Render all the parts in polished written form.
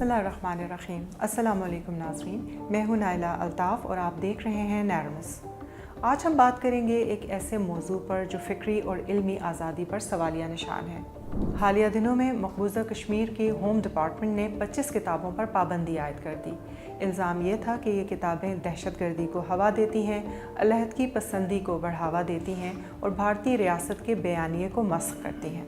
बिस्मिल्लाहिर्रहमानिर्रहीम। अस्सलाम वालेकुम नाज़रीन, मैं हूं नाइला अल्ताफ़ और आप देख रहे हैं नैरमस। आज हम बात करेंगे एक ऐसे मौजू पर जो फ़िक्री और इल्मी आज़ादी पर सवालिया निशान है। हालिया दिनों में मकबूजा कश्मीर के होम डिपार्टमेंट ने 25 किताबों पर पाबंदी आयद कर दी। इल्ज़ाम ये था कि ये किताबें दहशतगर्दी को हवा देती हैं, अलहदगी पसंदी को बढ़ावा देती हैं और भारतीय रियासत के बयानिए को मस्ख़ करती हैं।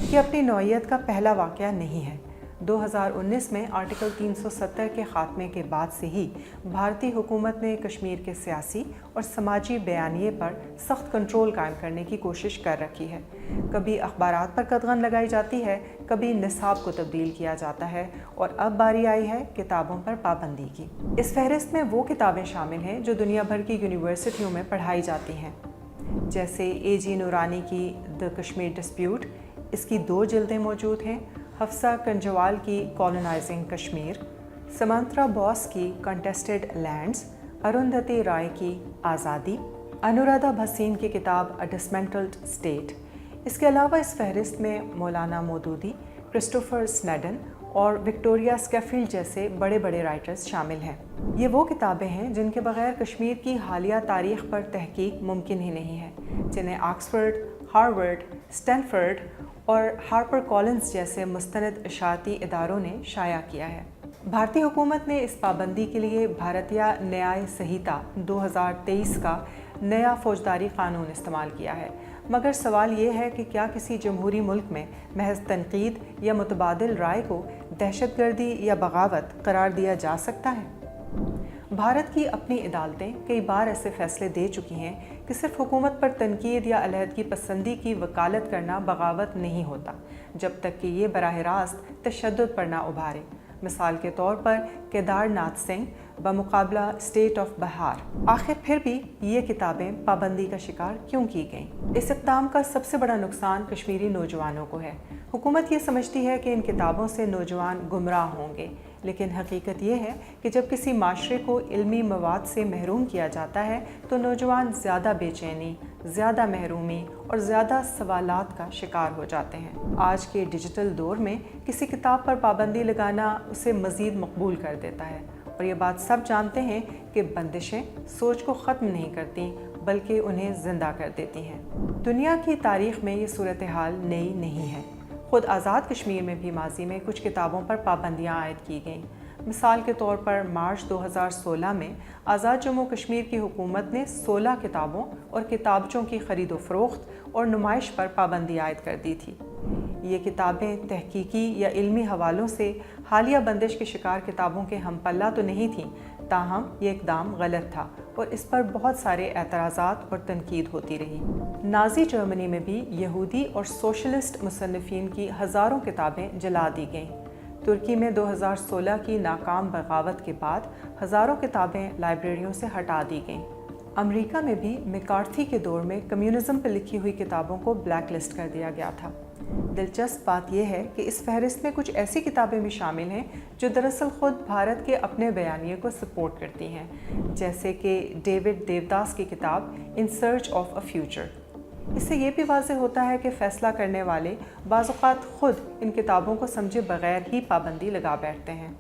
ये अपनी नौइयत का पहला वाक़या नहीं है। 2019 में आर्टिकल 370 के ख़ात्मे के बाद से ही भारतीय हुकूमत ने कश्मीर के सियासी और समाजी बयानिए पर सख्त कंट्रोल कायम करने की कोशिश कर रखी है। कभी अखबारात पर कदगन लगाई जाती है, कभी निसाब को तब्दील किया जाता है और अब बारी आई है किताबों पर पाबंदी की। इस फहरिस्त में वो किताबें शामिल हैं जो दुनिया भर की यूनिवर्सिटियों में पढ़ाई जाती हैं, जैसे A.G. नूरानी की द कश्मीर डिस्प्यूट, इसकी 2 जिल्दें मौजूद हैं। हफ्सा कंजवाल की कॉलोनाइजिंग कश्मीर, समंत्रा बॉस की कंटेस्टेड लैंड्स, अरुंधति राय की आज़ादी, अनुराधा भसीन की किताब अ डिसमेंटल्ड स्टेट। इसके अलावा इस फहरिस्त में मौलाना मौदूदी, क्रिस्टोफर स्नेडन और विक्टोरिया स्कैफील्ड जैसे बड़े बड़े राइटर्स शामिल हैं। ये वो किताबें हैं जिनके बगैर कश्मीर की हालिया तारीख़ पर तहकीक मुमकिन ही नहीं है, जिन्हें ऑक्सफोर्ड, हार्वर्ड, स्टैनफोर्ड और हार्पर कॉलिंस जैसे मुस्तनद इशाअती इदारों ने शाया किया है। भारतीय हुकूमत ने इस पाबंदी के लिए भारतीय न्याय संहिता 2023 का नया फौजदारी कानून इस्तेमाल किया है, मगर सवाल ये है कि क्या किसी जमहूरी मुल्क में महज तनकीद या मुतबादिल राय को दहशतगर्दी या बगावत करार दिया जा सकता है? भारत की अपनी अदालतें कई बार ऐसे फैसले दे चुकी हैं कि सिर्फ हुकूमत पर तनकीद या अलहदगी पसंदी की वकालत करना बगावत नहीं होता, जब तक कि ये बराह रास्त तशद्दुद पर ना उभारे। मिसाल के तौर पर केदारनाथ सिंह बमुकाबला स्टेट ऑफ बिहार। आखिर फिर भी ये किताबें पाबंदी का शिकार क्यों की गईं? इस इक़दाम का सबसे बड़ा नुकसान कश्मीरी नौजवानों को है। हुकूमत ये समझती है कि इन किताबों से नौजवान गुमराह होंगे, लेकिन हकीकत ये है कि जब किसी माशरे को इल्मी मवाद से महरूम किया जाता है तो नौजवान ज़्यादा बेचैनी, ज़्यादा महरूमी और ज़्यादा सवालात का शिकार हो जाते हैं। आज के डिजिटल दौर में किसी किताब पर पाबंदी लगाना उसे मज़ीद मकबूल कर देता है, और ये बात सब जानते हैं कि बंदिशें सोच को ख़त्म नहीं करती बल्कि उन्हें ज़िंदा कर देती हैं। दुनिया की तारीख़ में ये सूरत हाल नई नहीं है। ख़ुद आज़ाद कश्मीर में भी माजी में कुछ किताबों पर पाबंदियाँ आयद की गईं। मिसाल के तौर पर मार्च 2016 में आज़ाद जम्मू कश्मीर की हुकूमत ने 16 किताबों और किताबचों की ख़रीदो फ़रोख्त और नुमाइश पर पाबंदी आयद कर दी थी। ये किताबें तहकीकी या इल्मी हवालों से हालिया बंदिश के शिकार किताबों के हम पल्ला तो नहीं थीं, ताहम ये इक़दाम गलत था और इस पर बहुत सारे एतराज़ात और तनकीद होती रही। नाज़ी जर्मनी में भी यहूदी और सोशलिस्ट मुसन्निफ़ीन की हज़ारों किताबें जला दी गईं। तुर्की में 2016 की नाकाम बगावत के बाद हज़ारों किताबें लाइब्रेरियों से हटा दी गईं। अमेरिका में भी मैकार्थी के दौर में कम्युनिज़म पर लिखी हुई किताबों को ब्लैक लिस्ट कर दिया गया था। दिलचस्प बात यह है कि इस फहरिस्त में कुछ ऐसी किताबें भी शामिल हैं जो दरअसल ख़ुद भारत के अपने बयानिए को सपोर्ट करती हैं, जैसे कि डेविड देवदास की किताब in search of a future. इससे ये भी वाज़ेह होता है कि फ़ैसला करने वाले बाज़-औक़ात ख़ुद इन किताबों को समझे बगैर ही पाबंदी लगा बैठते हैं।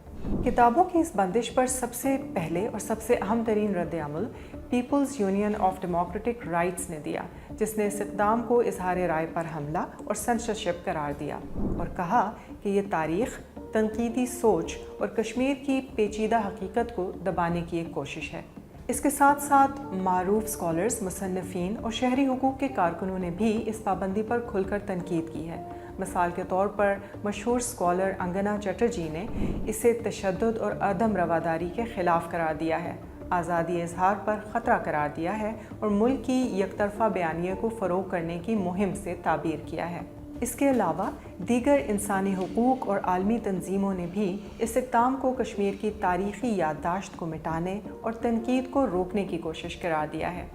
किताबों की इस बंदिश पर सबसे पहले और सबसे अहम तरीन रद्द-ए-अमल people's union of democratic rights ने दिया, जिसने इस इक़दाम को इज़हार राय पर हमला और सेंसरशिप करार दिया और कहा कि ये तारीख़, तनकीदी सोच और कश्मीर की पेचीदा हकीकत को दबाने की एक कोशिश है। इसके साथ साथ मारूफ स्कॉलर्स, मुसन्निफ़ीन और शहरी हुकूक़ के कारकुनों ने भी इस पाबंदी पर खुलकर तनकीद की है। मिसाल के तौर पर मशहूर स्कॉलर अंगना चटर्जी ने इसे तशद्दुद और अदम रवादारी के ख़िलाफ़ करार दिया है, आज़ादी इज़हार पर ख़तरा करार दिया है और मुल्क की यकतरफ़ा बयानिए को फ़रोग़ करने की मुहिम से ताबीर किया है। इसके अलावा दीगर इंसानी हुकूक़ और आलमी तंजीमों ने भी इस इक़दाम को कश्मीर की तारीख़ी याददाश्त को मिटाने और तनकीद को रोकने की कोशिश करार दिया है।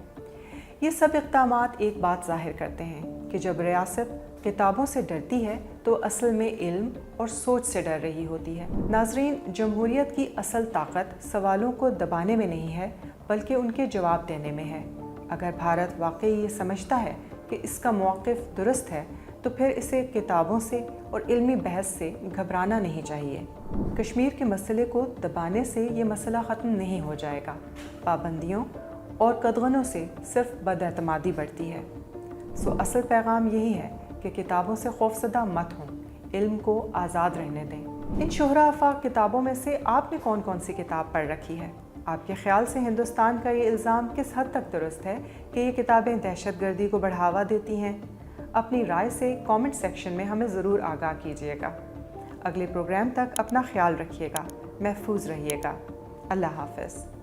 ये सब इक़दामात एक बात ज़ाहिर करते हैं कि जब रियासत किताबों से डरती है तो असल में इल्म और सोच से डर रही होती है। नाज़रीन, जमहूरियत की असल ताकत सवालों को दबाने में नहीं है बल्कि उनके जवाब देने में है। अगर भारत वाकई ये समझता है کہ اس کا موقف درست ہے تو پھر اسے کتابوں سے اور علمی بحث سے گھبرانا نہیں چاہیے۔ کشمیر کے مسئلے کو دبانے سے یہ مسئلہ ختم نہیں ہو جائے گا۔ پابندیوں اور قدغنوں سے صرف بد اعتمادی بڑھتی ہے۔ اصل پیغام یہی ہے کہ کتابوں سے خوفزدہ مت ہوں، علم کو آزاد رہنے دیں۔ ان شہرہ آفاق کتابوں میں سے آپ نے کون کون سی کتاب پڑھ رکھی ہے؟ آپ کے خیال سے ہندوستان کا یہ الزام کس حد تک درست ہے کہ یہ کتابیں دہشت گردی کو بڑھاوا دیتی ہیں؟ اپنی رائے سے کامنٹ سیکشن میں ہمیں ضرور آگاہ کیجیے گا۔ اگلے پروگرام تک اپنا خیال رکھیے گا، محفوظ رہیے گا۔ اللہ حافظ۔